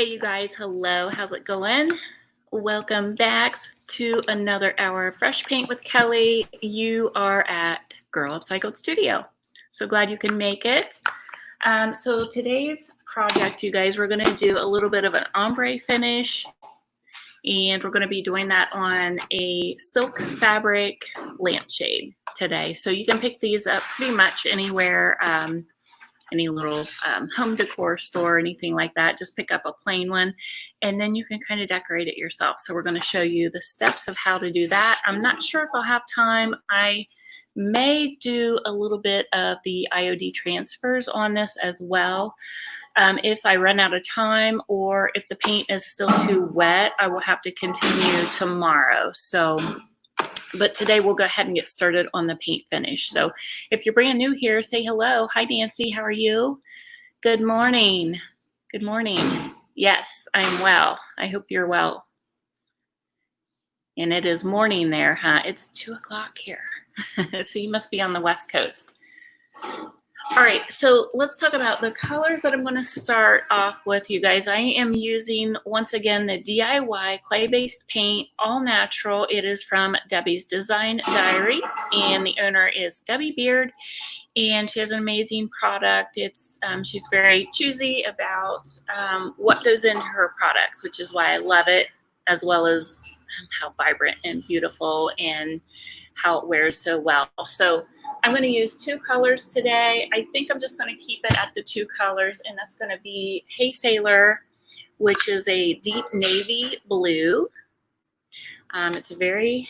Hey you guys, hello, how's it going? Welcome back to another hour of Fresh Paint with Kelly. You are at Girl Upcycled Studio. So glad you can make it. So today's project, you guys, we're gonna do a little bit of an ombre finish, and we're gonna be doing that on a silk fabric lampshade today. So you can pick these up pretty much anywhere, any little home decor store, anything like that. Just pick up a plain one and then you can kind of decorate it yourself. So we're going to show you the steps of how to do that. I'm not sure if I'll have time. I may do a little bit of the IOD transfers on this as well. If I run out of time or if the paint is still too wet, I will have to continue tomorrow. But today we'll go ahead and get started on the paint finish. So if you're brand new here, say hello. Hi, Nancy. How are you? Good morning. Good morning. Yes, I'm well. I hope you're well. And it is morning there, huh? It's 2 o'clock here. So you must be on the West Coast. All right, so let's talk about the colors that I'm going to start off with, you guys. I am using, once again, the DIY clay-based paint, all natural. It is from Debbie's Design Diary, and the owner is Debbie Beard, and she has an amazing product. It's she's very choosy about what goes into her products, which is why I love it, as well as how vibrant and beautiful and how it wears so well. So I'm going to use 2 colors today. I think I'm just going to keep it at the 2 colors, and that's going to be Hey Sailor, which is a deep navy blue. It's very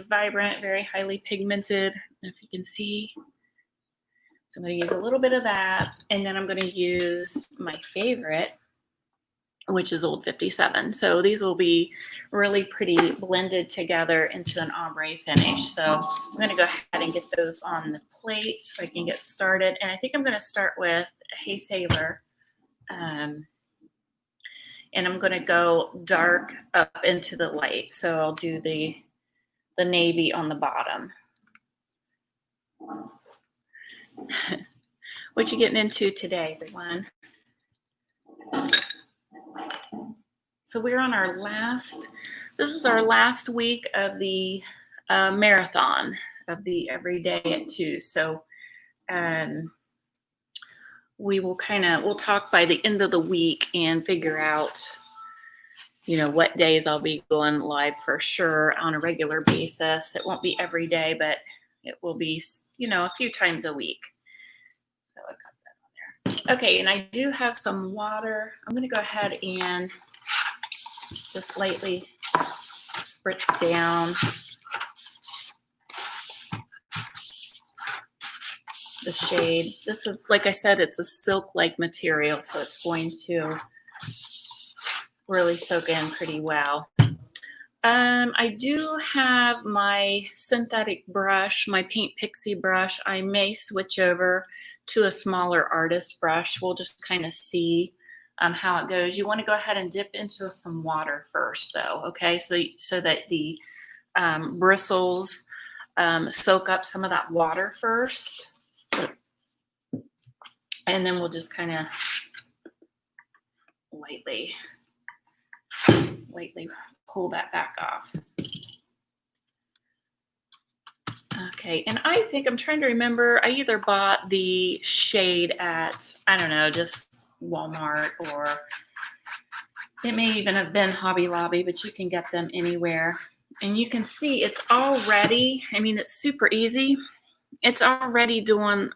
vibrant, very highly pigmented, if you can see. So I'm going to use a little bit of that, and then I'm going to use my favorite, which is Old 57. So these will be really pretty blended together into an ombre finish. So I'm gonna go ahead and get those on the plate so I can get started. And I think I'm gonna start with Hey Sailor. And I'm gonna go dark up into the light. So I'll do the navy on the bottom. What you getting into today, everyone? So we're on our this is our last week of the marathon of the Everyday at 2. So we'll talk by the end of the week and figure out, what days I'll be going live for sure on a regular basis. It won't be every day, but it will be, a few times a week. So I got that on there. Okay, and I do have some water. I'm going to go ahead and just lightly spritz down the shade. This is, like I said, it's a silk-like material, so it's going to really soak in pretty well. I do have my synthetic brush, my Paint Pixie brush. I may switch over to a smaller artist brush. We'll just kind of see how it goes. You want to go ahead and dip into some water first, though, okay? So that the bristles soak up some of that water first. And then we'll just kind of lightly pull that back off. Okay, and I think I'm trying to remember, I either bought the shade at, I don't know, just Walmart, or it may even have been Hobby Lobby, but you can get them anywhere. And you can see it's already, it's super easy. It's already doing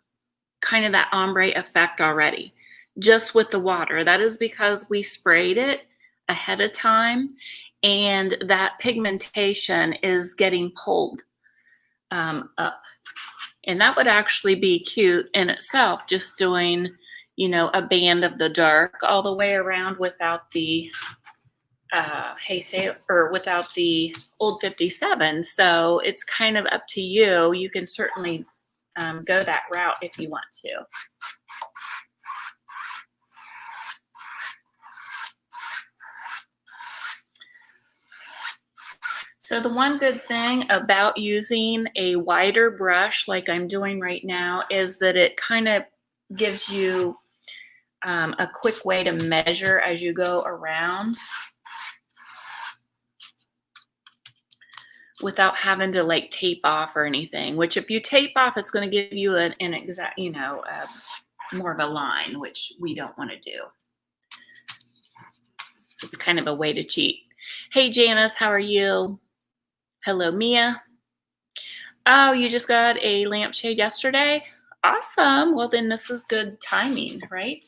kind of that ombre effect already, just with the water. That is because we sprayed it ahead of time, and that pigmentation is getting pulled up. And that would actually be cute in itself, just doing, a band of the dark all the way around without the Hey Sailor, or without the Old 57. So it's kind of up to you. You can certainly go that route if you want to. So the one good thing about using a wider brush like I'm doing right now is that it kind of gives you a quick way to measure as you go around without having to like tape off or anything, which if you tape off, it's going to give you an exact, more of a line, which we don't want to do. So it's kind of a way to cheat. Hey, Janice, how are you? Hello, Mia. Oh, you just got a lampshade yesterday? Awesome. Well, then this is good timing, right?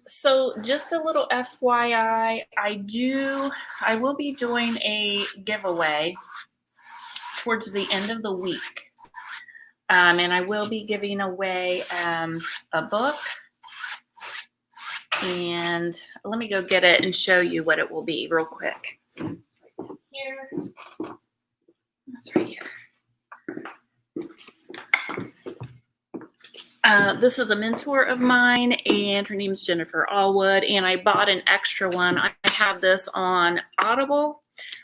So just a little FYI, I will be doing a giveaway towards the end of the week. And I will be giving away a book. And let me go get it and show you what it will be real quick. Here. That's right here. This is a mentor of mine, and her name's Jennifer Allwood, and I bought an extra one. I have this on Audible.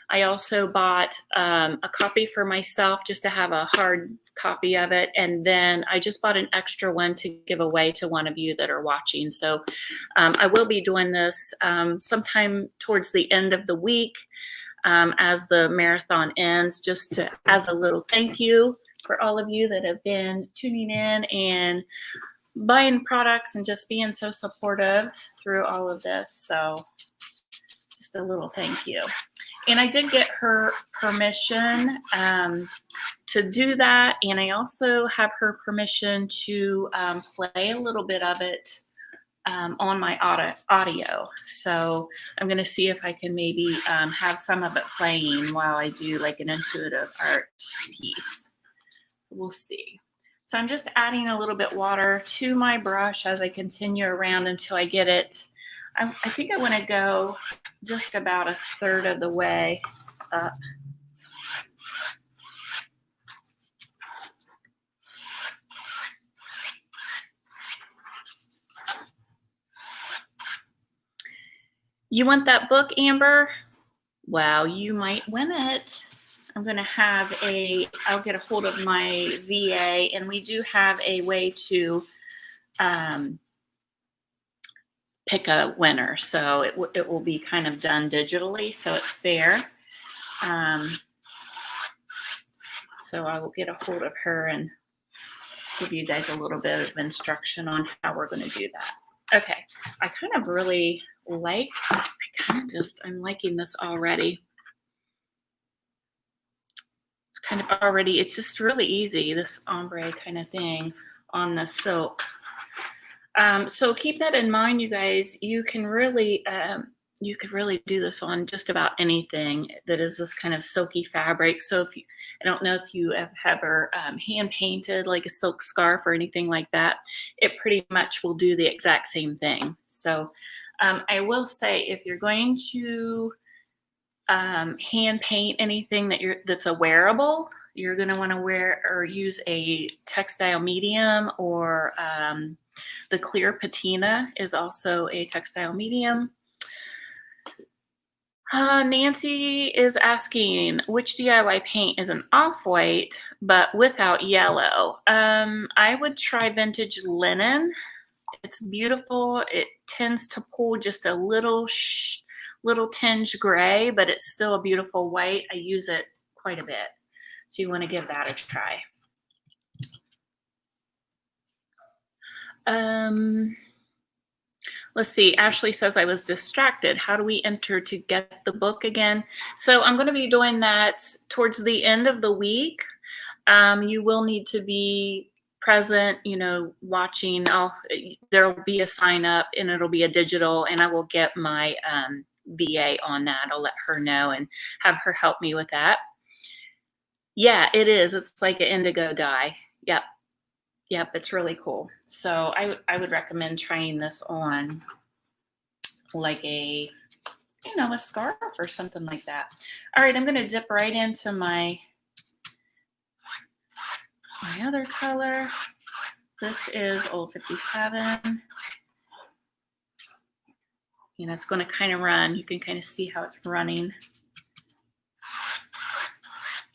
I also bought a copy for myself just to have a hard copy of it, and then I just bought an extra one to give away to one of you that are watching. So I will be doing this sometime towards the end of the week as the marathon ends, just as a little thank you for all of you that have been tuning in and buying products and just being so supportive through all of this. So just a little thank you. And I did get her permission to do that. And I also have her permission to play a little bit of it on my audio. So I'm going to see if I can maybe have some of it playing while I do like an intuitive art piece. We'll see. So I'm just adding a little bit water to my brush as I continue around until I get it. I think I want to go just about a third of the way up. You want that book, Amber? Wow, you might win it. I'm going to I'll get a hold of my VA, and we do have a way to pick a winner. So it will be kind of done digitally, so it's fair. So I will get a hold of her and give you guys a little bit of instruction on how we're going to do that. Okay, I kind of really I'm liking this already. It's just really easy, this ombre kind of thing on the silk. So keep that in mind, you guys. You could really do this on just about anything that is this kind of silky fabric. So I don't know if you have ever hand painted like a silk scarf or anything like that, it pretty much will do the exact same thing. So I will say, if you're going to hand paint anything that's a wearable, you're going to want to wear or use a textile medium, or the clear patina is also a textile medium. Nancy is asking, which DIY paint is an off-white but without yellow? I would try vintage linen. It's beautiful. It tends to pull just a little tinge gray, but it's still a beautiful white. I use it quite a bit. So you want to give that a try. Let's see. Ashley says, I was distracted. How do we enter to get the book again? So I'm going to be doing that towards the end of the week. You will need to be present, watching. There'll be a sign up, and it'll be a digital, and I will get my VA on that. I'll let her know and have her help me with that. Yeah, it is. It's like an indigo dye. Yep, it's really cool. So I would recommend trying this on like a scarf or something like that. All right, I'm going to dip right into my other color. This is Old 57. It's going to kind of run. You can kind of see how it's running.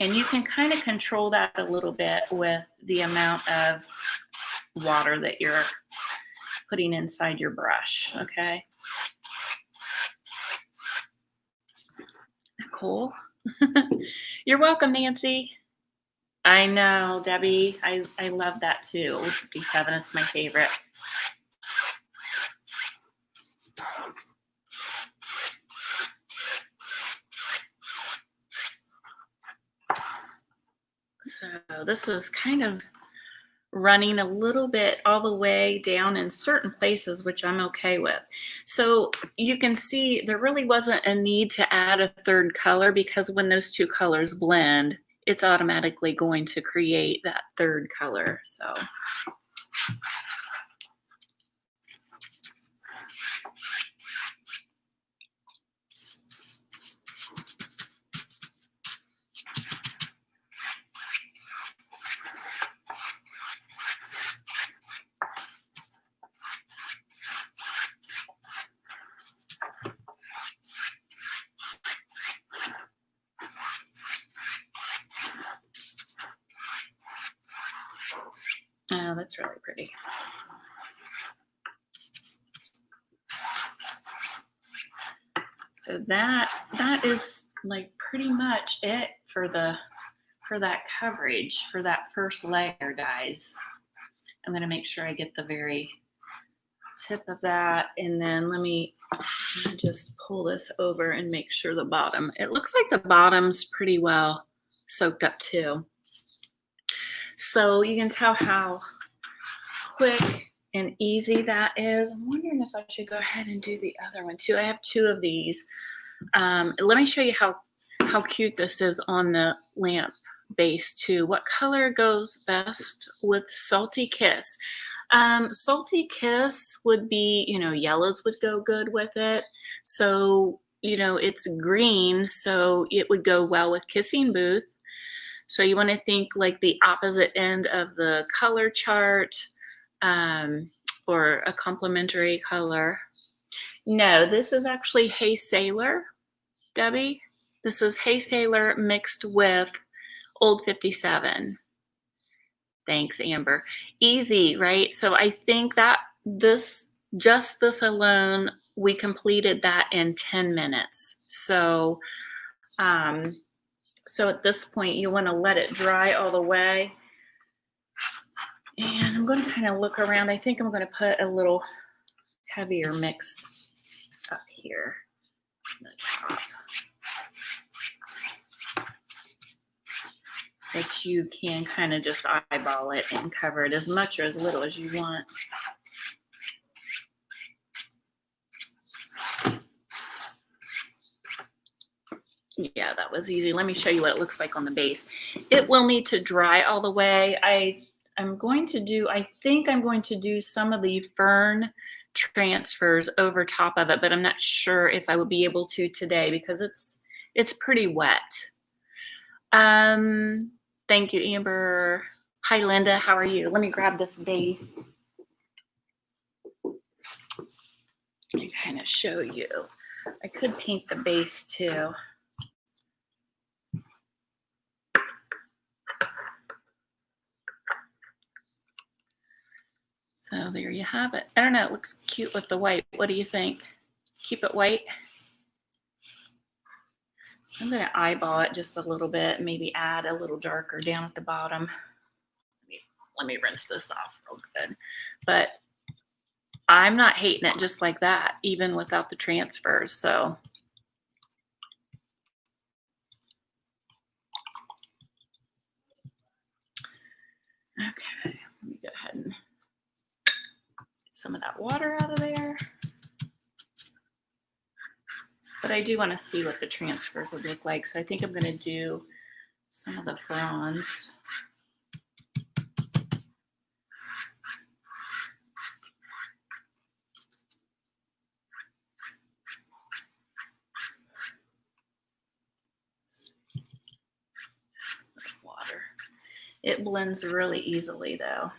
And you can kind of control that a little bit with the amount of water that you're putting inside your brush, okay? Cool. You're welcome, Nancy. I know, Debbie. I love that too. Old 57, it's my favorite. So this is kind of running a little bit all the way down in certain places, which I'm okay with. So you can see there really wasn't a need to add a third color, because when those two colors blend, it's automatically going to create that third color. So oh, that's really pretty. So that is like pretty much it for that coverage for that first layer, guys. I'm going to make sure I get the very tip of that, and then let me just pull this over and make sure the bottom. It looks like the bottom's pretty well soaked up too. So you can tell how quick and easy that is. I'm wondering if I should go ahead and do the other one too. I have two of these. Let me show you how cute this is on the lamp base too. What color goes best with Salty Kiss? Salty Kiss would be, yellows would go good with it. So, it's green, so it would go well with Kissing Booth. So you want to think like the opposite end of the color chart, or a complementary color. No, this is actually Hey Sailor, Debbie. This is Hey Sailor mixed with Old 57. Thanks, Amber. Easy, right? So I think that this alone, we completed that in 10 minutes. So, so at this point, you want to let it dry all the way. And I'm going to kind of look around. I think I'm going to put a little heavier mix up here on the top, that you can kind of just eyeball it and cover it as much or as little as you want. Yeah, that was easy. Let me show you what it looks like on the base. It will need to dry all the way. I think I'm going to do some of the fern transfers over top of it, but I'm not sure if I would be able to today because it's pretty wet. Thank you, Amber. Hi, Linda. How are you? Let me grab this base and kind of show you. I could paint the base too. So there you have it. I don't know, it looks cute with the white. What do you think? Keep it white? I'm going to eyeball it just a little bit, maybe add a little darker down at the bottom. Let me rinse this off real good. But I'm not hating it just like that, even without the transfers. So okay, let me go ahead and get some of that water out of there. But I do want to see what the transfers would look like. So I think I'm going to do some of the fronds. Water. It blends really easily though.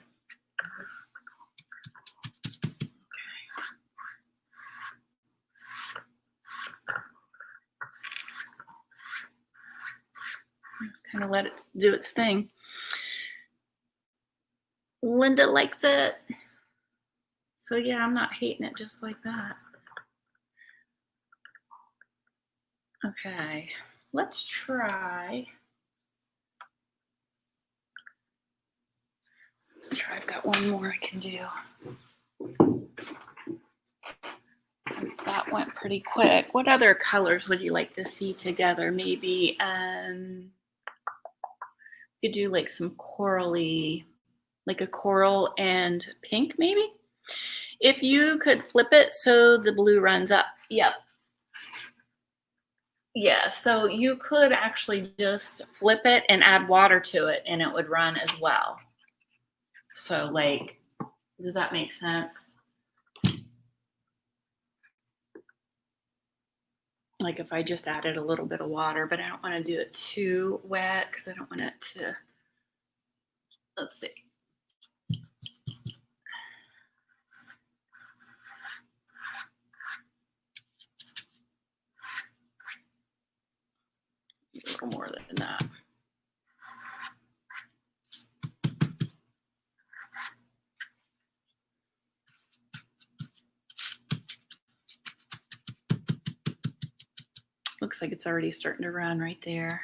Let's kind of let it do its thing. Linda likes it. So yeah, I'm not hating it just like that. Okay, let's try. I've got one more I can do. Since that went pretty quick, what other colors would you like to see together? Maybe you could do like some corally, like a coral and pink maybe? If you could flip it so the blue runs up. Yep. Yeah, so you could actually just flip it and add water to it and it would run as well. So like, does that make sense? Like if I just added a little bit of water, but I don't want to do it too wet because I don't want it to, let's see. A little more than that. Looks like it's already starting to run right there.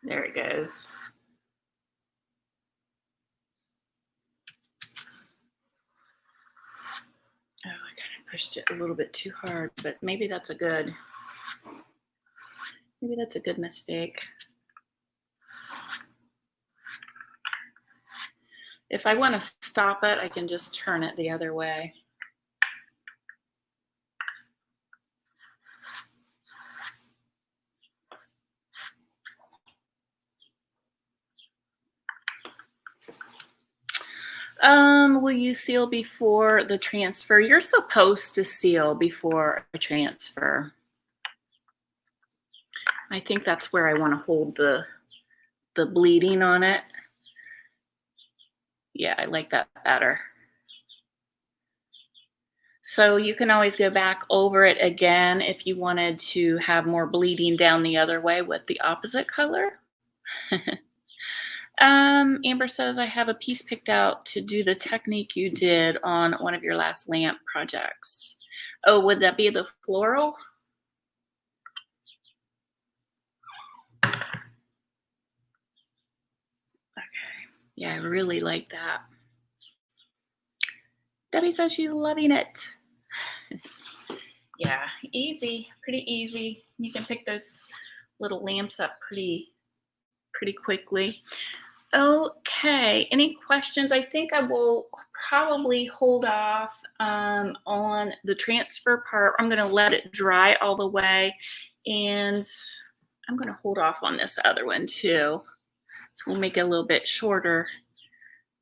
There it goes. Oh, I kind of pushed it a little bit too hard, but maybe that's a good mistake. If I want to stop it, I can just turn it the other way. Will you seal before the transfer? You're supposed to seal before a transfer. I think that's where I want to hold the bleeding on it. Yeah, I like that better. So you can always go back over it again if you wanted to have more bleeding down the other way with the opposite color. Amber says, I have a piece picked out to do the technique you did on one of your last lamp projects. Oh, would that be the floral? Okay. Yeah, I really like that. Debbie says she's loving it. Yeah, easy, pretty easy. You can pick those little lamps up pretty quickly. Okay, any questions? I think I will probably hold off on the transfer part. I'm going to let it dry all the way, and I'm going to hold off on this other one too. So we'll make it a little bit shorter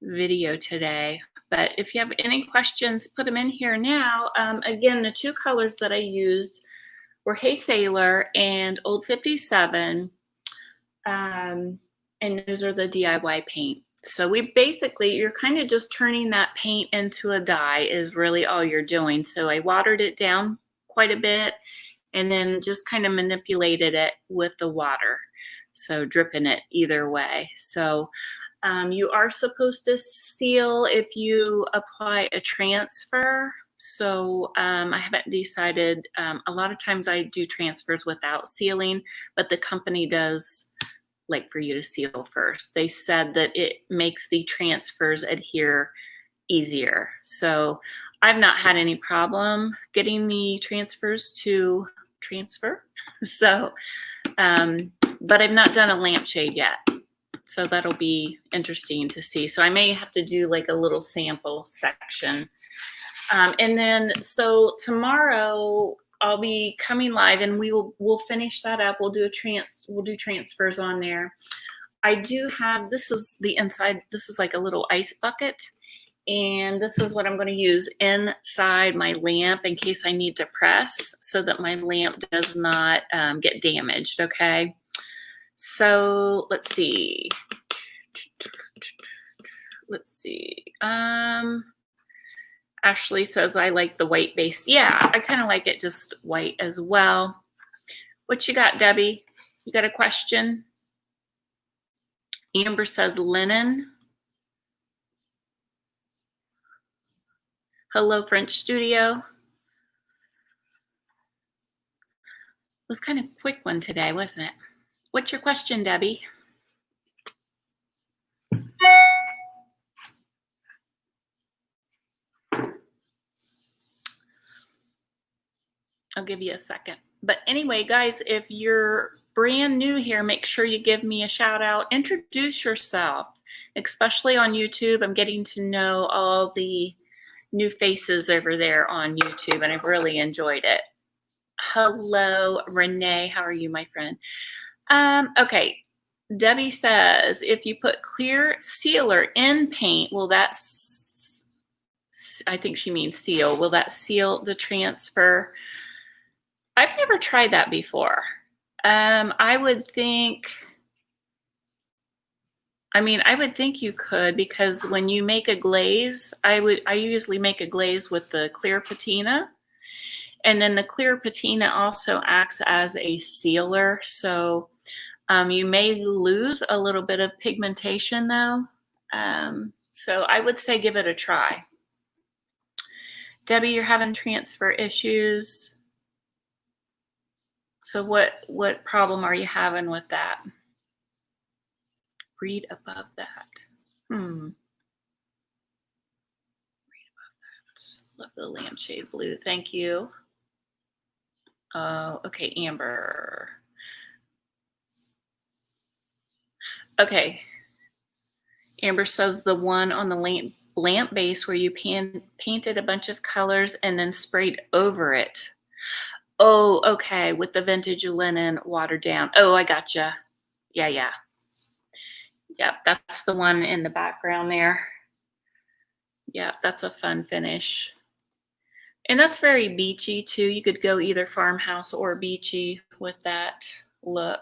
video today. But if you have any questions, put them in here now. Again, the two colors that I used were Hey Sailor and Old 57. And those are the DIY paint. So we basically, you're kind of just turning that paint into a dye is really all you're doing. So I watered it down quite a bit and then just kind of manipulated it with the water. So dripping it either way. So you are supposed to seal if you apply a transfer. So I haven't decided. A lot of times I do transfers without sealing, but the company does like for you to seal first. They said that it makes the transfers adhere easier. So I've not had any problem getting the transfers to transfer. So, but I've not done a lampshade yet. So that'll be interesting to see. So I may have to do like a little sample section. And then, so tomorrow I'll be coming live and we'll finish that up. We'll do transfers on there. I do have, this is the inside, this is like a little ice bucket. And this is what I'm going to use inside my lamp in case I need to press so that my lamp does not get damaged. Okay. So let's see. Ashley says, I like the white base. Yeah, I kind of like it just white as well. What you got, Debbie? You got a question? Amber says linen. Hello, French Studio. It was kind of a quick one today, wasn't it? What's your question, Debbie? I'll give you a second. But anyway, guys, if you're brand new here, make sure you give me a shout out. Introduce yourself, especially on YouTube. I'm getting to know all the new faces over there on YouTube, and I've really enjoyed it. Hello, Renee. How are you, my friend? Okay. Debbie says, if you put clear sealer in paint, will that, I think she means seal, will that seal the transfer? I've never tried that before. I would think you could, because when you make a glaze, I usually make a glaze with the clear patina. And then the clear patina also acts as a sealer. So you may lose a little bit of pigmentation though. So I would say give it a try. Debbie, you're having transfer issues. So what problem are you having with that? Read above that. Read above that. Love the lampshade blue. Thank you. Okay, Amber. Okay. Amber says the one on the lamp base where you painted a bunch of colors and then sprayed over it. Oh, okay, with the vintage linen watered down. Oh, I gotcha. Yeah. Yep, that's the one in the background there. Yep, that's a fun finish. And that's very beachy too. You could go either farmhouse or beachy with that look.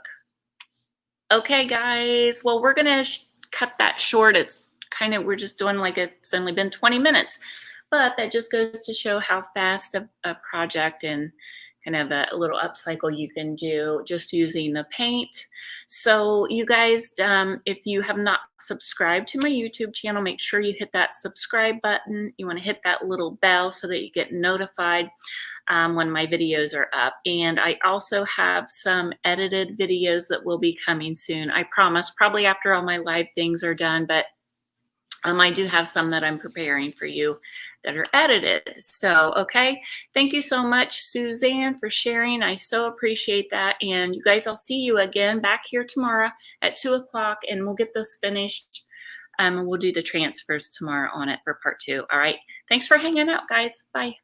Okay, guys. Well, we're going to cut that short. It's kind of, we're just doing like it's only been 20 minutes. But that just goes to show how fast a project and kind of a little upcycle you can do just using the paint. So you guys, if you have not subscribed to my YouTube channel, make sure you hit that subscribe button. You want to hit that little bell so that you get notified when my videos are up. And I also have some edited videos that will be coming soon. I promise, probably after all my live things are done, but I do have some that I'm preparing for you that are edited. So, okay. Thank you so much, Suzanne, for sharing. I so appreciate that. And you guys, I'll see you again back here tomorrow at 2 o'clock, and we'll get this finished. And we'll do the transfers tomorrow on it for part 2. All right. Thanks for hanging out, guys. Bye.